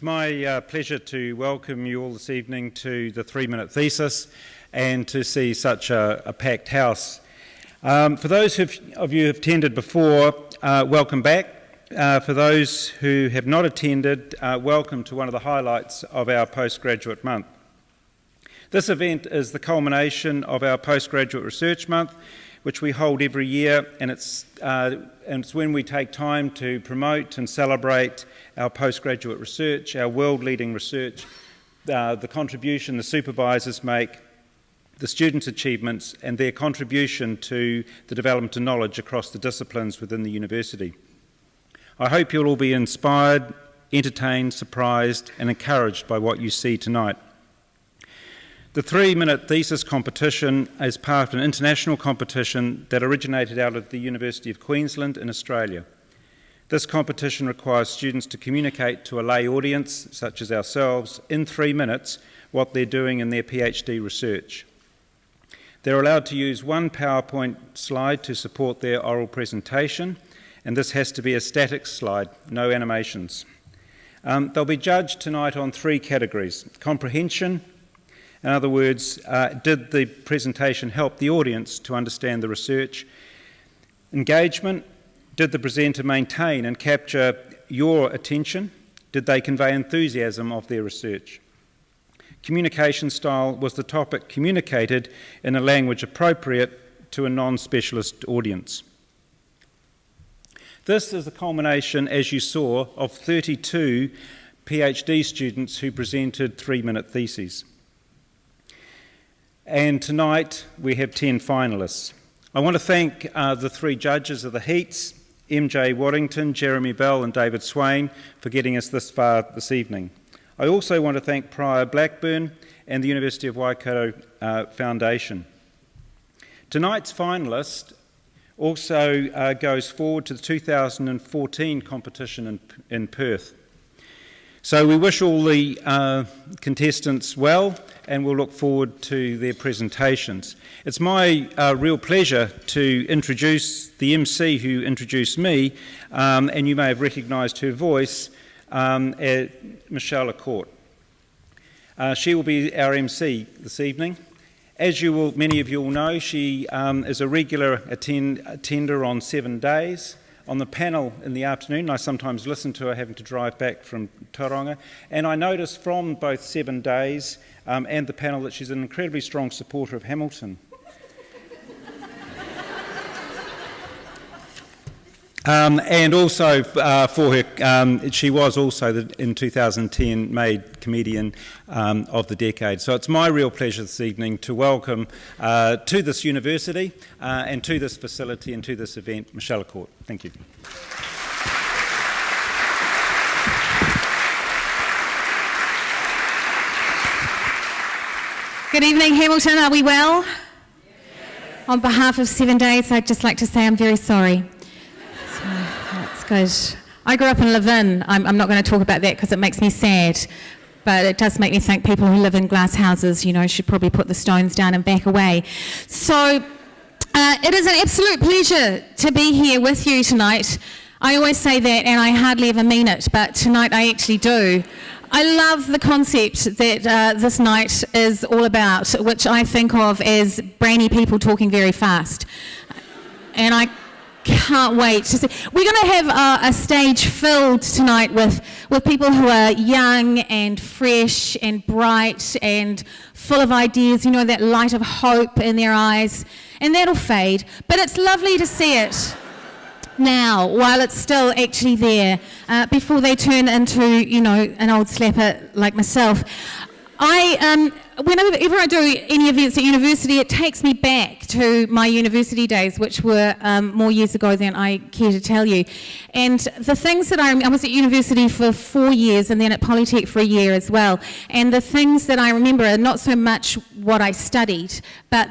It's my pleasure to welcome you all this evening to the 3-minute Thesis and to see such a packed house. For those of you who have attended before, welcome back. For those who have not attended, welcome to one of the highlights of our Postgraduate Month. This event is the culmination of our Postgraduate Research Month, which we hold every year, and it's when we take time to promote and celebrate our postgraduate research, our world-leading research, the contribution the supervisors make, the students' achievements, and their contribution to the development of knowledge across the disciplines within the university. I hope you'll all be inspired, entertained, surprised, and encouraged by what you see tonight. The 3-minute thesis competition is part of an international competition that originated out of the University of Queensland in Australia. This competition requires students to communicate to a lay audience, such as ourselves, in 3 minutes what they're doing in their PhD research. They're allowed to use one PowerPoint slide to support their oral presentation, and this has to be a static slide, no animations. They'll be judged tonight on 3 categories: comprehension. In other words, did the presentation help the audience to understand the research? Engagement, did the presenter maintain and capture your attention? Did they convey enthusiasm of their research? Communication style, was the topic communicated in a language appropriate to a non-specialist audience? This is the culmination, as you saw, of 32 PhD students who presented 3-minute theses. And tonight we have 10 finalists. I want to thank the 3 judges of the Heats, MJ Waddington, Jeremy Bell and David Swain, for getting us this far this evening. I also want to thank Prior Blackburn and the University of Waikato Foundation. Tonight's finalist also goes forward to the 2014 competition in Perth. So we wish all the contestants well, and we'll look forward to their presentations. It's my real pleasure to introduce the Emcee who introduced me, and you may have recognised her voice, Michelle Accord. She will be our Emcee this evening. As many of you will know, she is a regular attender on 7 days. On the panel in the afternoon, I sometimes listen to her having to drive back from Tauranga, and I noticed from both 7 days and the panel that she's an incredibly strong supporter of Hamilton. And also for her, she was also in 2010 made Comedian of the Decade. So it's my real pleasure this evening to welcome to this university and to this facility and to this event, Michelle Accord. Thank you. Good evening, Hamilton. Are we well? Yes. On behalf of 7 days, I'd just like to say I'm very sorry. That's good. I grew up in Levin. I'm not going to talk about that because it makes me sad, but it does make me think people who live in glass houses, should probably put the stones down and back away. So it is an absolute pleasure to be here with you tonight. I always say that and I hardly ever mean it, but tonight I actually do. I love the concept that this night is all about, which I think of as brainy people talking very fast. And I can't wait to see. We're going to have a stage filled tonight with people who are young and fresh and bright and full of ideas, that light of hope in their eyes, and that'll fade. But it's lovely to see it now, while it's still actually there, before they turn into, an old slapper like myself. Whenever I do any events at university, it takes me back to my university days, which were more years ago than I care to tell you. And the things that I was at university for 4 years and then at Polytech for a year as well. And the things that I remember are not so much what I studied, but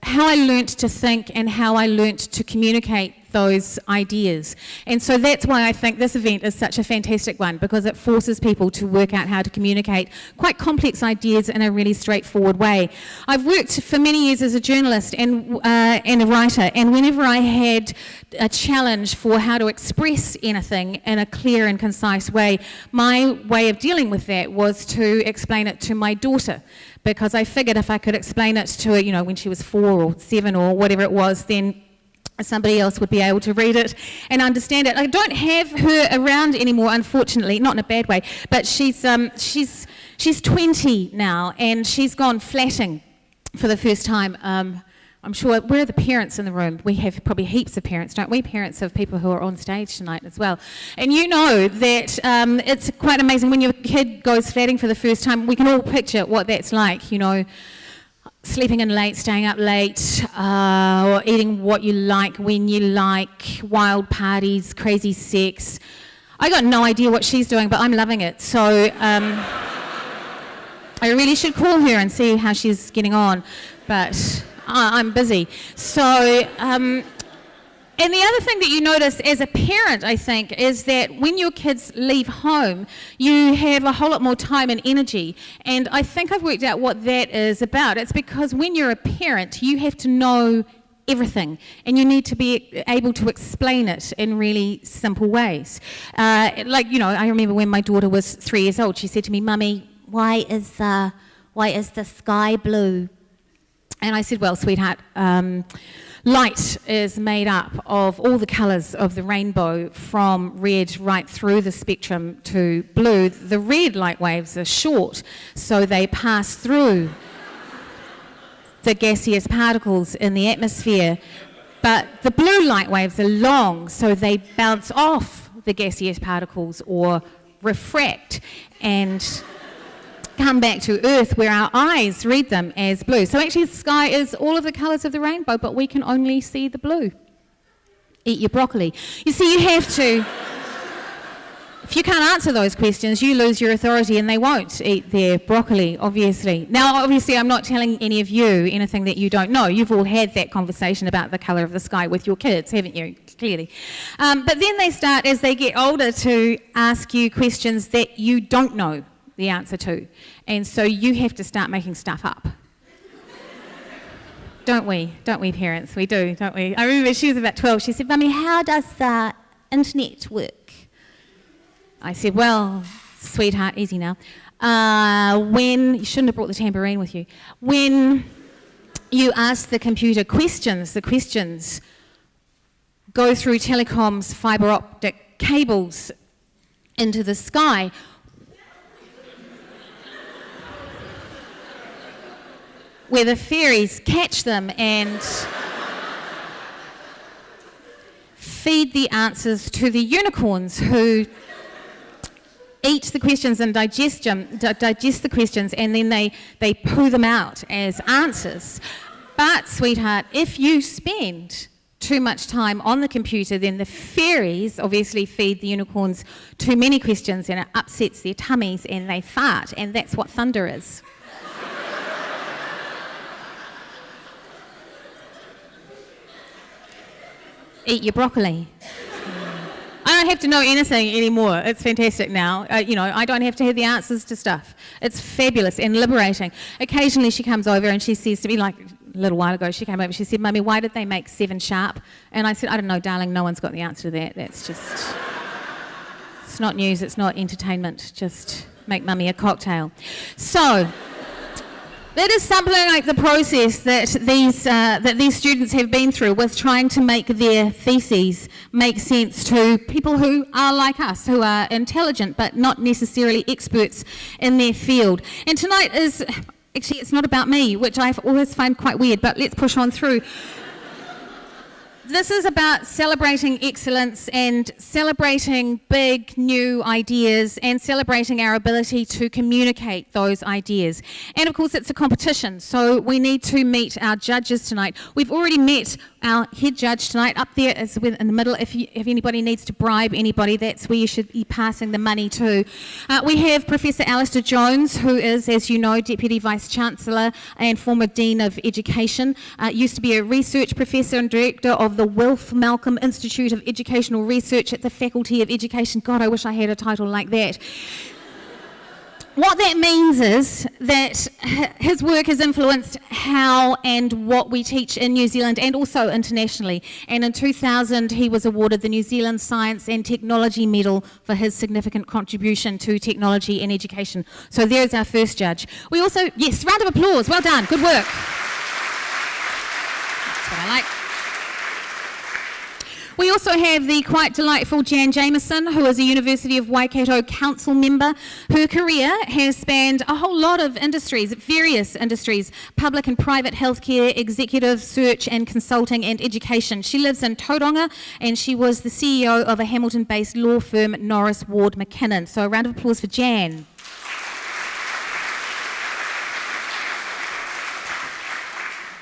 how I learnt to think and how I learnt to communicate those ideas. And so that's why I think this event is such a fantastic one, because it forces people to work out how to communicate quite complex ideas in a really straightforward way. I've worked for many years as a journalist and a writer, and whenever I had a challenge for how to express anything in a clear and concise way, my way of dealing with that was to explain it to my daughter, because I figured if I could explain it to her, when she was 4 or 7 or whatever it was, then somebody else would be able to read it and understand it. I don't have her around anymore, unfortunately, not in a bad way, but she's 20 now, and she's gone flatting for the first time. I'm sure, where are the parents in the room? We have probably heaps of parents, don't we? Parents of people who are on stage tonight as well. And you know that it's quite amazing when your kid goes flatting for the first time. We can all picture what that's like, sleeping in late, staying up late, or eating what you like, when you like, wild parties, crazy sex. I got no idea what she's doing, but I'm loving it. So I really should call her and see how she's getting on, but I'm busy. So, and the other thing that you notice as a parent, I think, is that when your kids leave home, you have a whole lot more time and energy. And I think I've worked out what that is about. It's because when you're a parent, you have to know everything, and you need to be able to explain it in really simple ways. I remember when my daughter was 3 years old, she said to me, "Mummy, why is the sky blue?" And I said, "Well, sweetheart, light is made up of all the colours of the rainbow, from red right through the spectrum to blue. The red light waves are short, so they pass through the gaseous particles in the atmosphere. But the blue light waves are long, so they bounce off the gaseous particles or refract and come back to Earth, where our eyes read them as blue. So actually the sky is all of the colours of the rainbow, but we can only see the blue. Eat your broccoli." You see, you have to, if you can't answer those questions, you lose your authority, and they won't eat their broccoli, obviously. Now, obviously, I'm not telling any of you anything that you don't know. You've all had that conversation about the colour of the sky with your kids, haven't you? Clearly. But then they start, as they get older, to ask you questions that you don't know the answer to. And so you have to start making stuff up. Don't we? Don't we, parents? We do, don't we? I remember she was about 12. She said, "Mummy, how does the internet work?" I said, "Well, sweetheart, easy now. You shouldn't have brought the tambourine with you. When you ask the computer questions, the questions go through telecoms fibre optic cables into the sky, where the fairies catch them and feed the answers to the unicorns, who eat the questions and digest the questions, and then they poo them out as answers. But, sweetheart, if you spend too much time on the computer, then the fairies obviously feed the unicorns too many questions, and it upsets their tummies and they fart, and that's what thunder is." Eat your broccoli. I don't have to know anything anymore. It's fantastic now. I don't have to have the answers to stuff. It's fabulous and liberating. Occasionally she comes over and she says to me, like a little while ago, she came over and she said, "Mummy, why did they make 7 sharp?" And I said, "I don't know, darling, no one's got the answer to that. That's just, it's not news, it's not entertainment. Just make Mummy a cocktail." So, that is something like the process that these students have been through with trying to make their theses make sense to people who are like us, who are intelligent but not necessarily experts in their field. And tonight is, actually it's not about me, which I always find quite weird, but let's push on through. This is about celebrating excellence and celebrating big new ideas and celebrating our ability to communicate those ideas. And of course it's a competition, so we need to meet our judges tonight. We've already met our head judge tonight. Up there is in the middle. If anybody needs to bribe anybody, that's where you should be passing the money to. We have Professor Alister Jones, who is, as you know, Deputy Vice-Chancellor and former Dean of Education. Used to be a research professor and director of the the Wilf Malcolm Institute of Educational Research at the Faculty of Education. God, I wish I had a title like that. What that means is that his work has influenced how and what we teach in New Zealand and also internationally. And in 2000, he was awarded the New Zealand Science and Technology Medal for his significant contribution to technology and education. So there's our first judge. We also, yes, round of applause. Well done. Good work. That's what I like. We also have the quite delightful Jan Jameson, who is a University of Waikato Council member. Her career has spanned a whole lot of industries, various industries, public and private healthcare, executive search and consulting and education. She lives in Tauranga and she was the CEO of a Hamilton-based law firm, Norris Ward McKinnon. So a round of applause for Jan.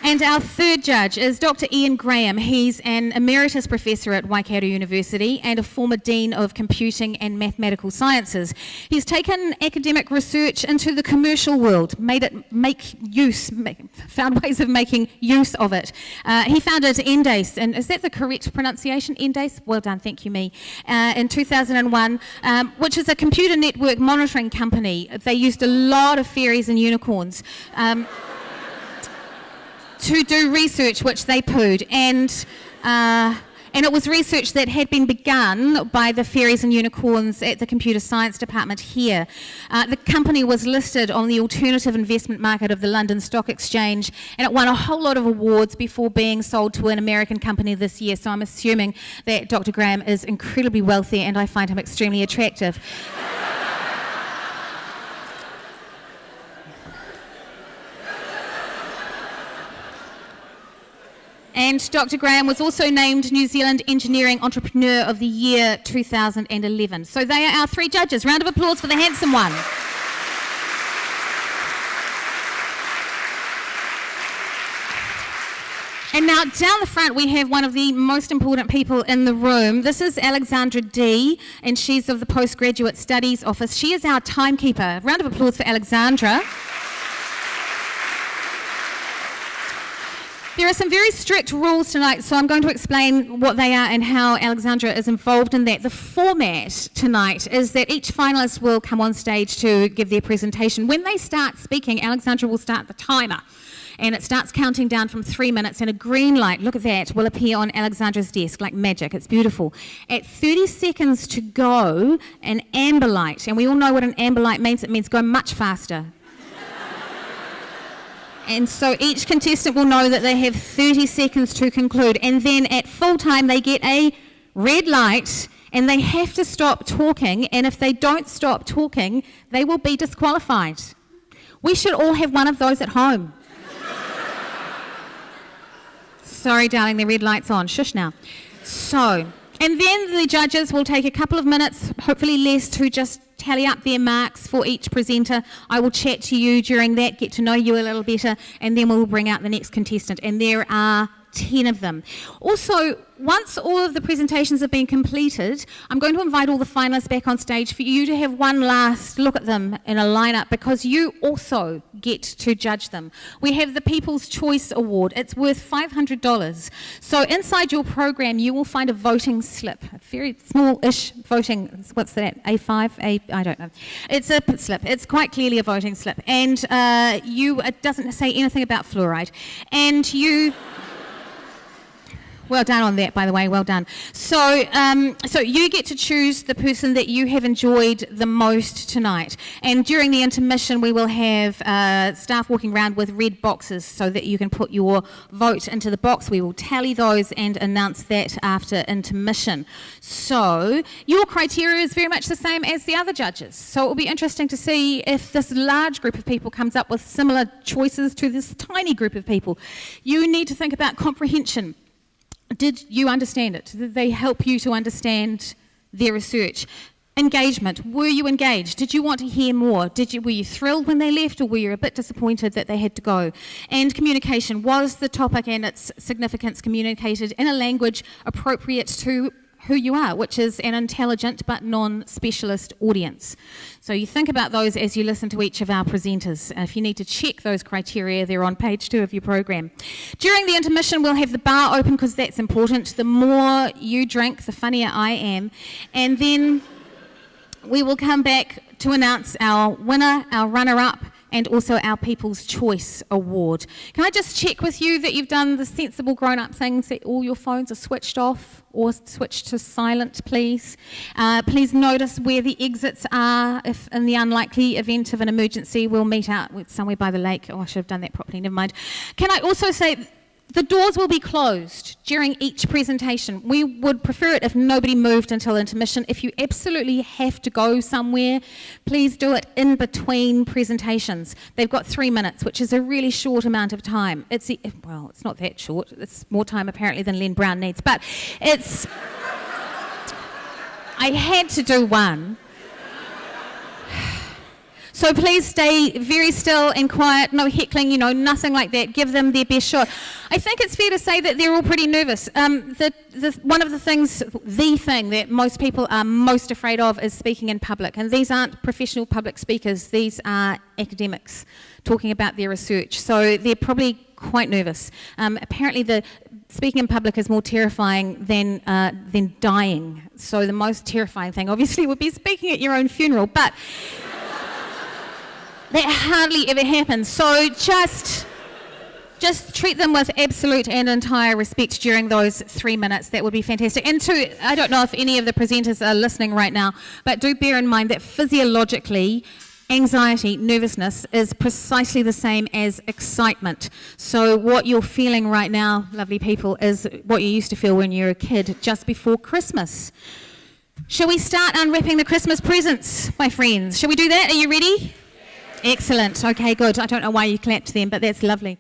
And our third judge is Dr. Ian Graham. He's an emeritus professor at Waikato University and a former dean of computing and mathematical sciences. He's taken academic research into the commercial world, found ways of making use of it. He founded Endace, and is that the correct pronunciation, Endace? Well done, thank you, me. In 2001, which is a computer network monitoring company. They used a lot of fairies and unicorns. To do research which they pooed, and it was research that had been begun by the fairies and unicorns at the computer science department here. The company was listed on the alternative investment market of the London Stock Exchange, and it won a whole lot of awards before being sold to an American company this year, so I'm assuming that Dr. Graham is incredibly wealthy and I find him extremely attractive. And Dr. Graham was also named New Zealand Engineering Entrepreneur of the Year 2011. So they are our three judges. Round of applause for the handsome one. And now down the front we have one of the most important people in the room. This is Alexandra D, and she's of the Postgraduate Studies Office. She is our timekeeper. Round of applause for Alexandra. There are some very strict rules tonight, so I'm going to explain what they are and how Alexandra is involved in that. The format tonight is that each finalist will come on stage to give their presentation. When they start speaking, Alexandra will start the timer, and it starts counting down from 3 minutes, and a green light, look at that, will appear on Alexandra's desk like magic. It's beautiful. At 30 seconds to go, an amber light, and we all know what an amber light means. It means go much faster. And so each contestant will know that they have 30 seconds to conclude. And then at full time, they get a red light and they have to stop talking. And if they don't stop talking, they will be disqualified. We should all have one of those at home. Sorry, darling, the red light's on. Shush now. So, and then the judges will take a couple of minutes, hopefully less, to just tally up their marks for each presenter. I will chat to you during that, get to know you a little better, and then we'll bring out the next contestant. And there are 10 of them. Also, once all of the presentations have been completed, I'm going to invite all the finalists back on stage for you to have one last look at them in a lineup, because you also get to judge them. We have the People's Choice Award. It's worth $500. So inside your program, you will find a voting slip, a very small-ish voting, what's that, A5? I don't know. It's a slip. It's quite clearly a voting slip. And it doesn't say anything about fluoride. And you... Well done on that, by the way, well done. So you get to choose the person that you have enjoyed the most tonight. And during the intermission, we will have staff walking around with red boxes so that you can put your vote into the box. We will tally those and announce that after intermission. So your criteria is very much the same as the other judges. So it will be interesting to see if this large group of people comes up with similar choices to this tiny group of people. You need to think about comprehension. Did you understand it? Did they help you to understand their research? Engagement. Were you engaged? Did you want to hear more? Were you thrilled when they left, or were you a bit disappointed that they had to go? And communication. Was the topic and its significance communicated in a language appropriate to who you are, which is an intelligent but non-specialist audience. So you think about those as you listen to each of our presenters. If you need to check those criteria, they're on page 2 of your program. During the intermission, we'll have the bar open because that's important. The more you drink, the funnier I am. And then we will come back to announce our winner, our runner-up, and also our People's Choice Award. Can I just check with you that you've done the sensible grown-up things, that all your phones are switched off or switched to silent, please? Please notice where the exits are. If in the unlikely event of an emergency, we'll meet out somewhere by the lake. Oh, I should have done that properly, never mind. Can I also say, the doors will be closed during each presentation. We would prefer it if nobody moved until intermission. If you absolutely have to go somewhere, please do it in between presentations. They've got 3 minutes, which is a really short amount of time. It's not that short. It's more time apparently than Len Brown needs, but it's... I had to do one. So please stay very still and quiet, no heckling, nothing like that. Give them their best shot. I think it's fair to say that they're all pretty nervous. One of the things that most people are most afraid of is speaking in public. And these aren't professional public speakers, these are academics talking about their research. So they're probably quite nervous. Apparently the speaking in public is more terrifying than dying. So the most terrifying thing obviously would be speaking at your own funeral. But that hardly ever happens. So just treat them with absolute and entire respect during those 3 minutes. That would be fantastic. And two, I don't know if any of the presenters are listening right now, but do bear in mind that physiologically, anxiety, nervousness is precisely the same as excitement. So what you're feeling right now, lovely people, is what you used to feel when you were a kid just before Christmas. Shall we start unwrapping the Christmas presents, my friends? Shall we do that? Are you ready? Excellent. Okay, good. I don't know why you clapped then, but that's lovely.